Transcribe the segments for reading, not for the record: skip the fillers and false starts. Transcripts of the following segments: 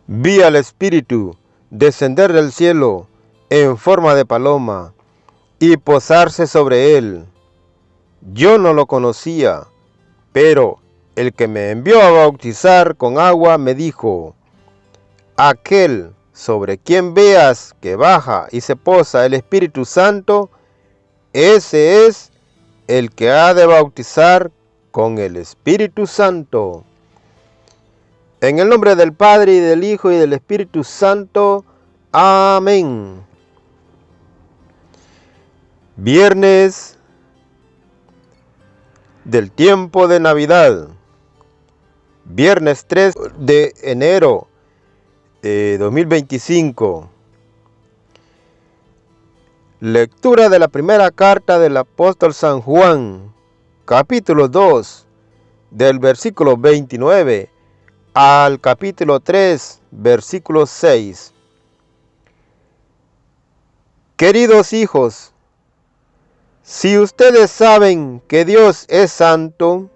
Vi al Espíritu descender del cielo en forma de paloma y posarse sobre él. Yo no lo conocía, pero el que me envió a bautizar con agua me dijo: aquel sobre quien veas que baja y se posa el Espíritu Santo, ese es el que ha de bautizar con el Espíritu Santo. En el nombre del Padre, y del Hijo, y del Espíritu Santo. Amén. Viernes del tiempo de Navidad. Viernes 3 de enero de 2025. Lectura de la primera carta del apóstol San Juan, capítulo 2, del versículo 29 al capítulo 3, versículo 6. Queridos hijos, si ustedes saben que Dios es santo,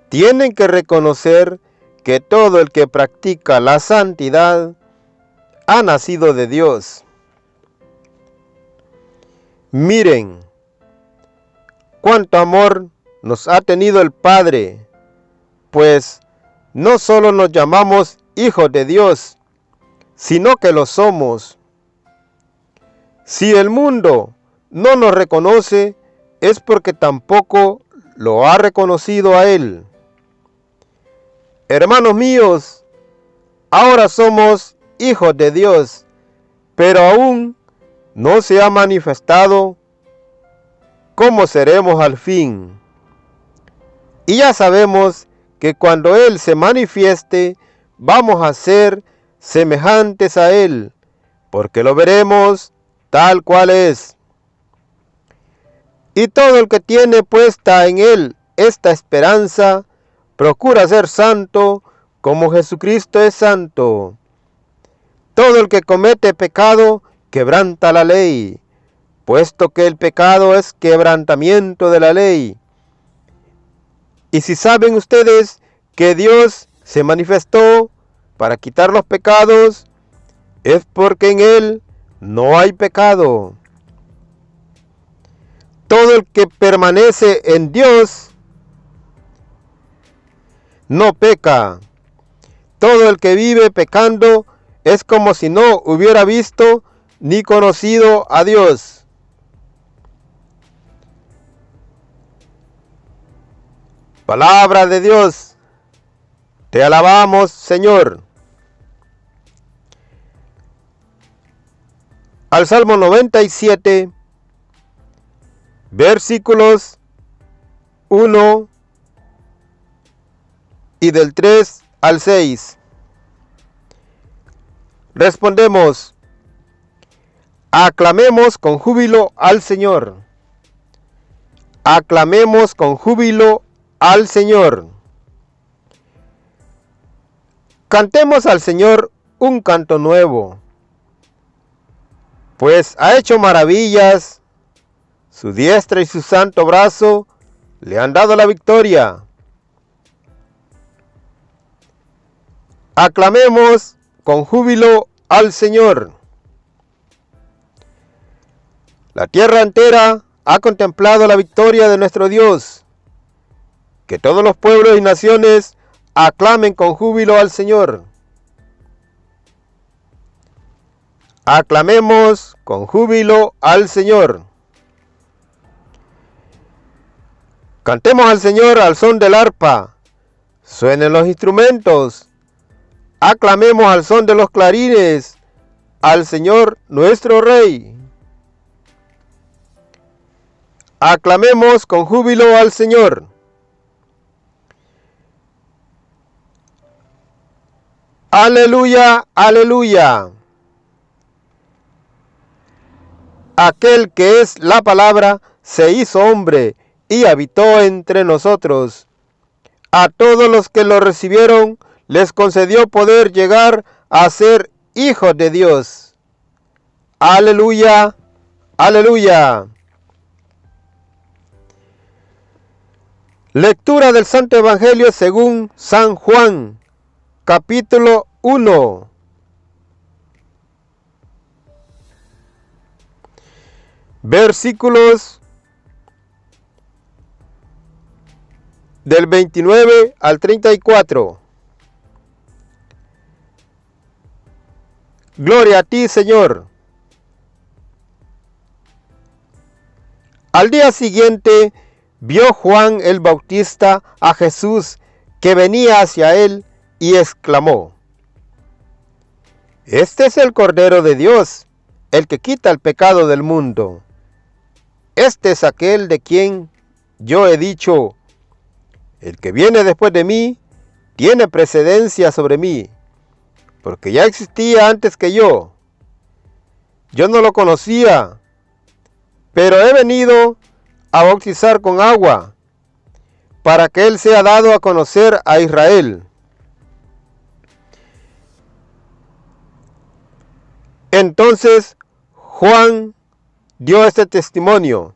tienen que reconocer que todo el que practica la santidad ha nacido de Dios. Miren cuánto amor nos ha tenido el Padre, pues no solo nos llamamos hijos de Dios, sino que lo somos. Si el mundo no nos reconoce, es porque tampoco lo ha reconocido a Él. Hermanos míos, ahora somos hijos de Dios, pero aún no se ha manifestado cómo seremos al fin. Y ya sabemos que cuando Él se manifieste, vamos a ser semejantes a Él, porque lo veremos tal cual es. Y todo el que tiene puesta en Él esta esperanza, procura ser santo como Jesucristo es santo. Todo el que comete pecado quebranta la ley, puesto que el pecado es quebrantamiento de la ley. Y si saben ustedes que Dios se manifestó para quitar los pecados, es porque en Él no hay pecado. Todo el que permanece en Dios no peca. Todo el que vive pecando es como si no hubiera visto ni conocido a Dios. Palabra de Dios. Te alabamos, Señor. Al Salmo 97, versículos 1 y del 3 al 6. Respondemos: aclamemos con júbilo al Señor. Aclamemos con júbilo al Señor. Cantemos al Señor un canto nuevo, pues ha hecho maravillas. Su diestra y su santo brazo le han dado la victoria. Aclamemos con júbilo al Señor. La tierra entera ha contemplado la victoria de nuestro Dios. Que todos los pueblos y naciones aclamen con júbilo al Señor. Aclamemos con júbilo al Señor. Cantemos al Señor al son del arpa. Suenen los instrumentos. Aclamemos al son de los clarines al Señor nuestro Rey. Aclamemos con júbilo al Señor. Aleluya, aleluya. Aquel que es la palabra se hizo hombre y habitó entre nosotros. A todos los que lo recibieron les concedió poder llegar a ser hijos de Dios. Aleluya, aleluya. Lectura del Santo Evangelio según San Juan, capítulo 1. Versículos del 29 al 34. Gloria a ti, Señor. Al día siguiente vio Juan el Bautista a Jesús que venía hacia él y exclamó: Este es el Cordero de Dios, el que quita el pecado del mundo. Este es aquel de quien yo he dicho: el que viene después de mí tiene precedencia sobre mí, porque ya existía antes que yo. Yo no lo conocía, pero he venido a bautizar con agua, para que él sea dado a conocer a Israel. Entonces Juan dio este testimonio: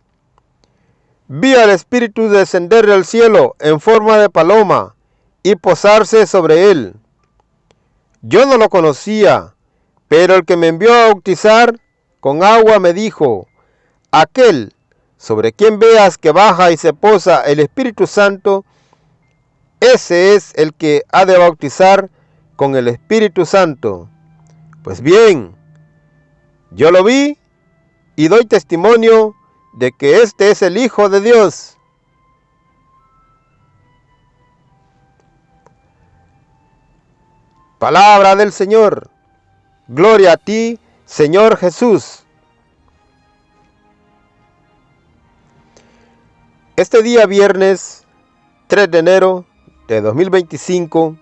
Vi al Espíritu descender del cielo en forma de paloma y posarse sobre él. Yo no lo conocía, pero el que me envió a bautizar con agua me dijo: aquel sobre quien veas que baja y se posa el Espíritu Santo, ese es el que ha de bautizar con el Espíritu Santo. Pues bien, yo lo vi y doy testimonio de que este es el Hijo de Dios. Palabra del Señor. Gloria a ti, Señor Jesús. Este día viernes 3 de enero de 2025,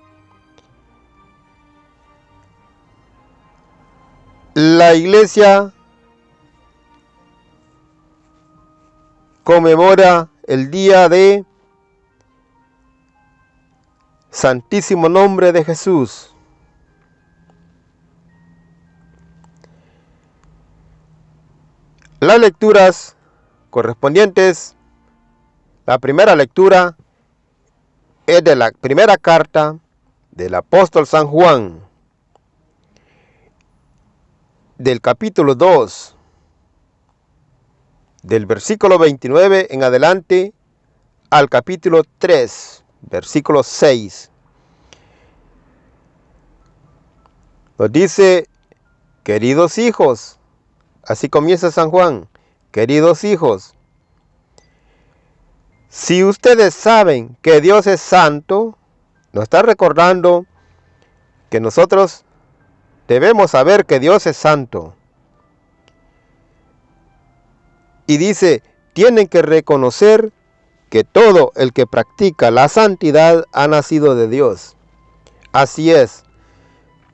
la iglesia conmemora el día de Santísimo Nombre de Jesús. Las lecturas correspondientes. La primera lectura es de la primera carta del apóstol San Juan, del capítulo 2, del versículo 29 en adelante al capítulo 3, versículo 6. Nos dice: queridos hijos, así comienza San Juan, queridos hijos, si ustedes saben que Dios es santo, nos está recordando que nosotros debemos saber que Dios es santo. Y dice, tienen que reconocer que todo el que practica la santidad ha nacido de Dios. Así es,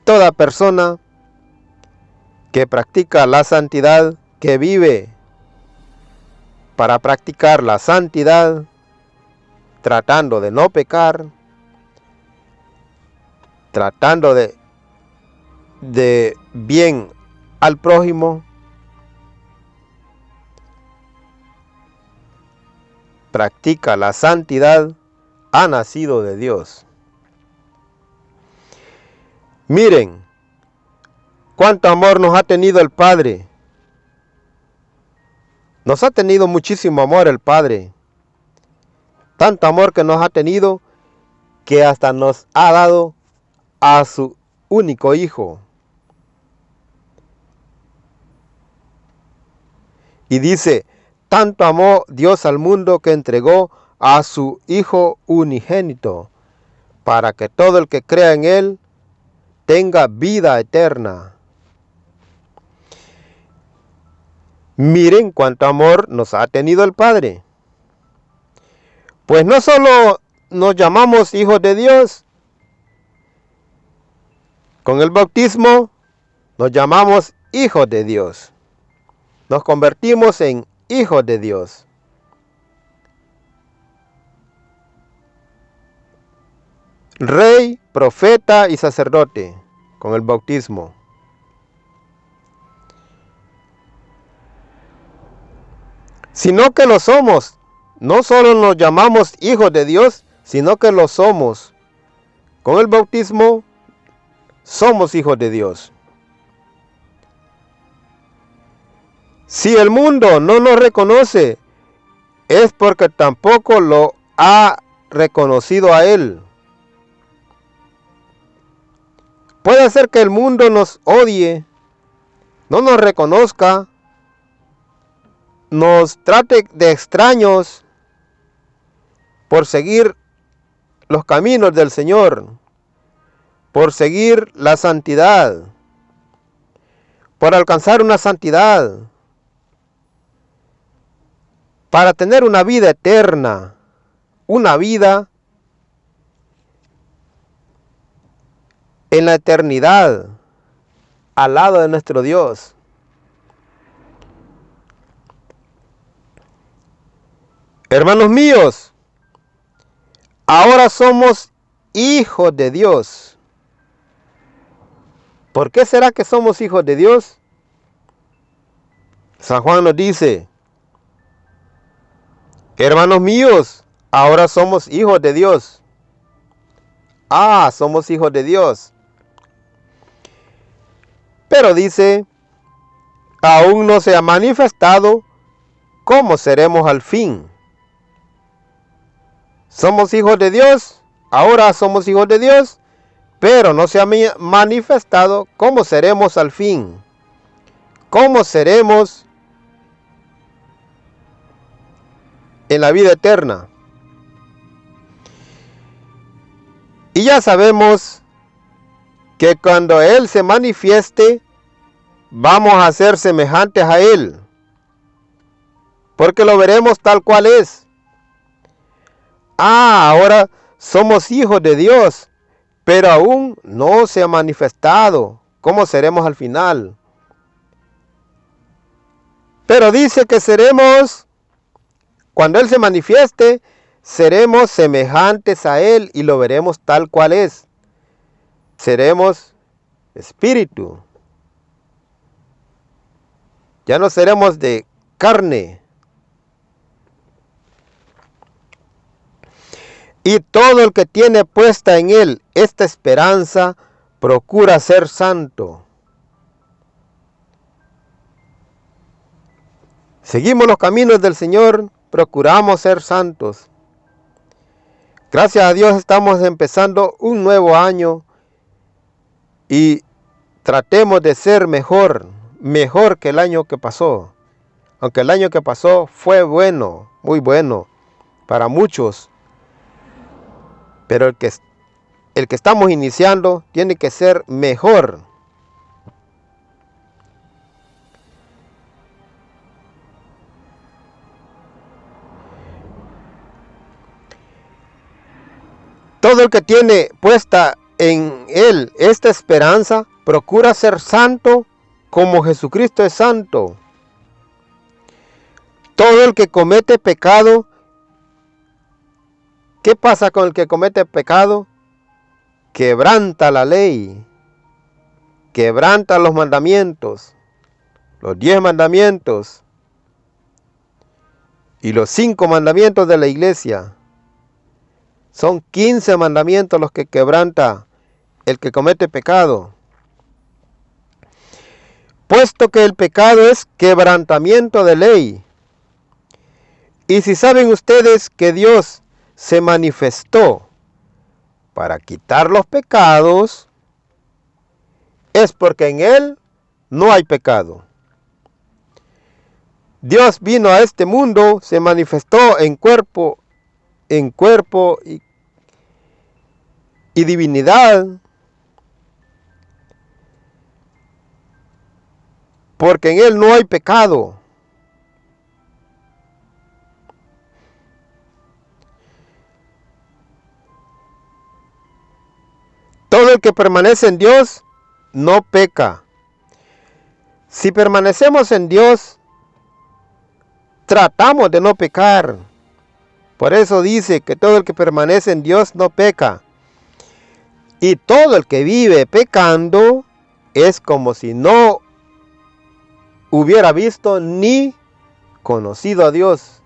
toda persona que practica la santidad, que vive para practicar la santidad, tratando de no pecar, tratando de bien al prójimo, practica la santidad, ha nacido de Dios. Miren cuánto amor nos ha tenido el Padre. Nos ha tenido muchísimo amor el Padre. Tanto amor que nos ha tenido que hasta nos ha dado a su único Hijo. Y dice, tanto amó Dios al mundo que entregó a su Hijo unigénito, para que todo el que crea en Él tenga vida eterna. Miren cuánto amor nos ha tenido el Padre. Pues no solo nos llamamos hijos de Dios, con el bautismo nos llamamos hijos de Dios. Nos convertimos en hijos de Dios. Rey, profeta y sacerdote, con el bautismo. Sino que lo somos. No solo nos llamamos hijos de Dios, sino que lo somos. Con el bautismo somos hijos de Dios. Si el mundo no nos reconoce, es porque tampoco lo ha reconocido a Él. Puede ser que el mundo nos odie, no nos reconozca, nos trate de extraños por seguir los caminos del Señor, por seguir la santidad, por alcanzar una santidad, para tener una vida eterna, una vida en la eternidad, al lado de nuestro Dios. Hermanos míos, ahora somos hijos de Dios. ¿Por qué será que somos hijos de Dios? San Juan nos dice, hermanos míos, ahora somos hijos de Dios. Somos hijos de Dios. Pero dice, aún no se ha manifestado cómo seremos al fin. Somos hijos de Dios, ahora somos hijos de Dios, pero no se ha manifestado cómo seremos al fin. ¿Cómo seremos en la vida eterna? Y ya sabemos que cuando Él se manifieste, vamos a ser semejantes a Él, porque lo veremos tal cual es. Ahora somos hijos de Dios, pero aún no se ha manifestado cómo seremos al final. Pero dice que seremos, cuando Él se manifieste, seremos semejantes a Él y lo veremos tal cual es. Seremos espíritu. Ya no seremos de carne. Y todo el que tiene puesta en Él esta esperanza, procura ser santo. Seguimos los caminos del Señor, procuramos ser santos. Gracias a Dios estamos empezando un nuevo año y tratemos de ser mejor que el año que pasó. Aunque el año que pasó fue bueno, muy bueno para muchos. Pero el que estamos iniciando tiene que ser mejor. Todo el que tiene puesta en Él esta esperanza, procura ser santo como Jesucristo es santo. Todo el que comete pecado, ¿qué pasa con el que comete pecado? Quebranta la ley, quebranta los mandamientos, los 10 mandamientos y los 5 mandamientos de la iglesia. Son 15 mandamientos los que quebranta el que comete pecado. Puesto que el pecado es quebrantamiento de ley. Y si saben ustedes que Dios se manifestó para quitar los pecados, es porque en Él no hay pecado. Dios vino a este mundo, se manifestó en cuerpo y divinidad, porque en Él no hay pecado. Todo el que permanece en Dios no peca. Si permanecemos en Dios, tratamos de no pecar. Por eso dice que todo el que permanece en Dios no peca. Y todo el que vive pecando es como si no hubiera visto ni conocido a Dios.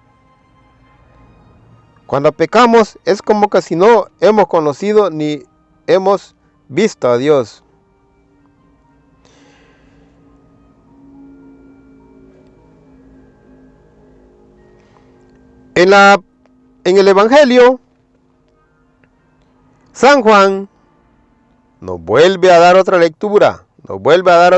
Cuando pecamos es como que si no hemos conocido ni hemos visto a Dios. En el Evangelio, San Juan nos vuelve a dar otra lectura, nos vuelve a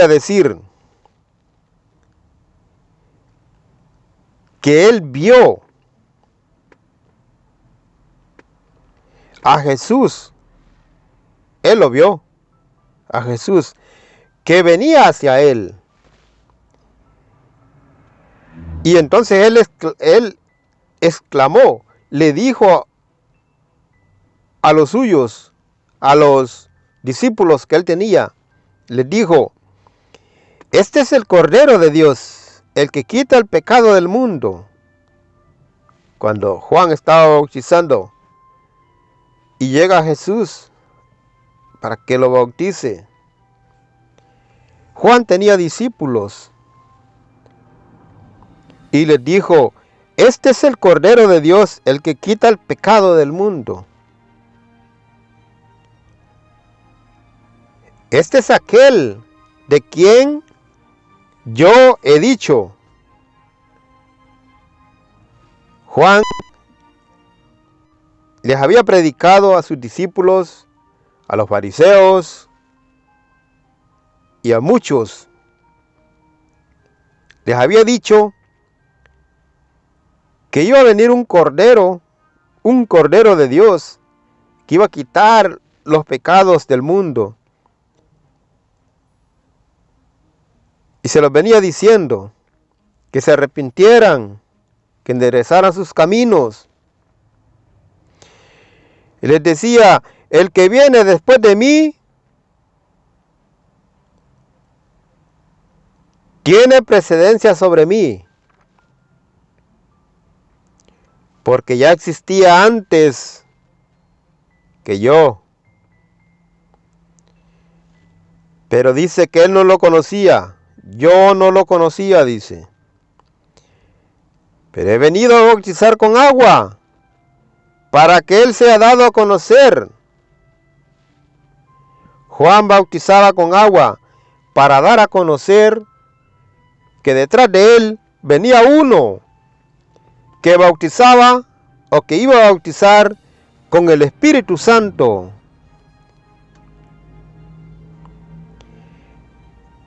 decir que él vio a Jesús, él lo vio a Jesús, que venía hacia él. Y entonces él exclamó, le dijo a los suyos, a los discípulos que él tenía, les dijo: este es el Cordero de Dios, el que quita el pecado del mundo. Cuando Juan estaba bautizando y llega Jesús para que lo bautice, Juan tenía discípulos y les dijo: este es el Cordero de Dios, el que quita el pecado del mundo. Este es aquel de quien yo he dicho. Juan les había predicado a sus discípulos, a los fariseos y a muchos. Les había dicho que iba a venir un cordero de Dios, que iba a quitar los pecados del mundo. Y se los venía diciendo, que se arrepintieran, que enderezaran sus caminos. Y les decía: el que viene después de mí tiene precedencia sobre mí, porque ya existía antes que yo. Pero dice que él no lo conocía. Yo no lo conocía, dice. Pero he venido a bautizar con agua, para que él sea dado a conocer. Juan bautizaba con agua para dar a conocer que detrás de él venía uno que bautizaba o que iba a bautizar con el Espíritu Santo.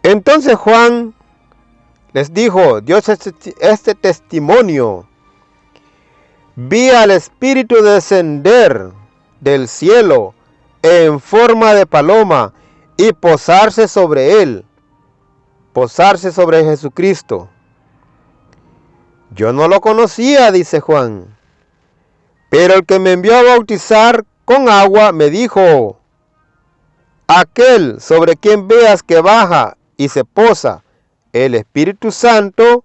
Entonces Juan les dijo, dio este testimonio: vi al Espíritu descender del cielo en forma de paloma y posarse sobre él, posarse sobre Jesucristo. Yo no lo conocía, dice Juan, pero el que me envió a bautizar con agua me dijo: aquel sobre quien veas que baja y se posa el Espíritu Santo,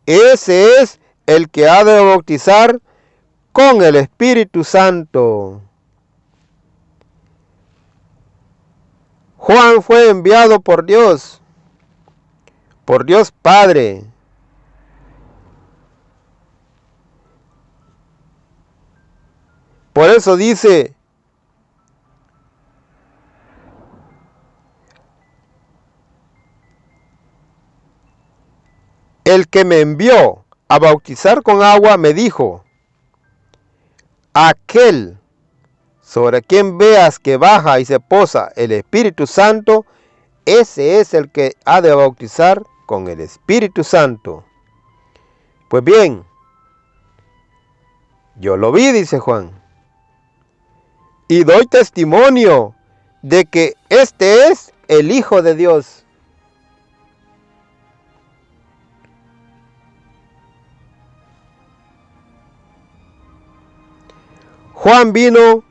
ese es el que ha de bautizar con el Espíritu Santo. Juan fue enviado por Dios Padre. Por eso dice: el que me envió a bautizar con agua me dijo: aquel sobre quien veas que baja y se posa el Espíritu Santo, ese es el que ha de bautizar con el Espíritu Santo. Pues bien, yo lo vi, dice Juan, y doy testimonio de que este es el Hijo de Dios. Juan vino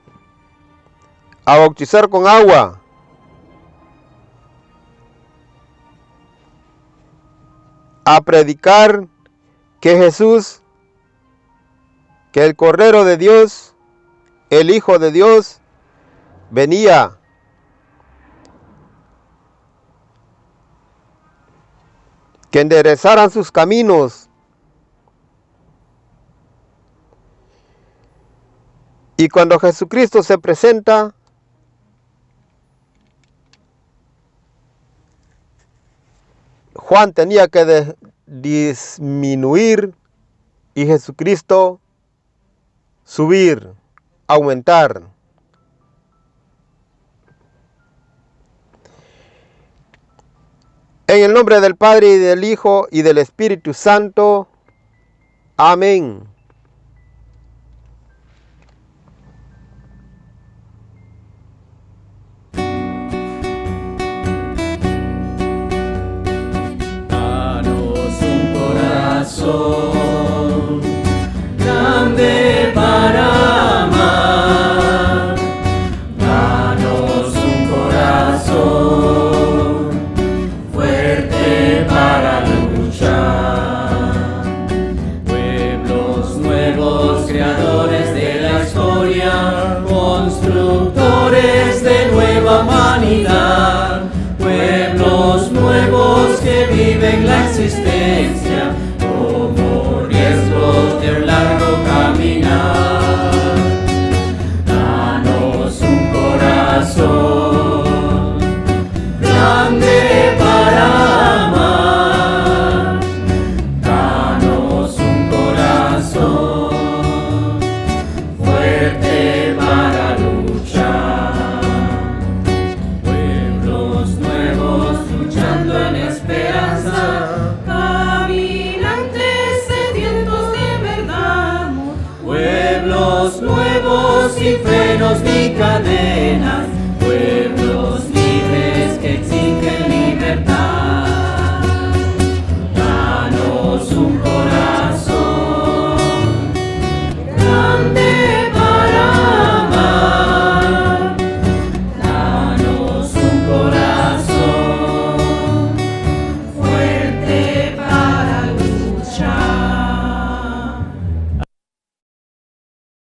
a bautizar con agua, a predicar que Jesús, que el Cordero de Dios, el Hijo de Dios, venía. Que enderezaran sus caminos. Y cuando Jesucristo se presenta, Juan tenía que disminuir y Jesucristo subir, aumentar. En el nombre del Padre y del Hijo y del Espíritu Santo. Amén. Danos un corazón grande para amar. Danos un corazón fuerte para luchar. Pueblos nuevos, creadores de la historia, constructores de nueva humanidad. Pueblos nuevos que viven la existencia como riesgos de un largo caminar. Danos un corazón grande para amar. Danos un corazón fuerte para luchar. Pueblos nuevos luchando en esperanza, caminantes sedientos de verdad. Pueblos nuevos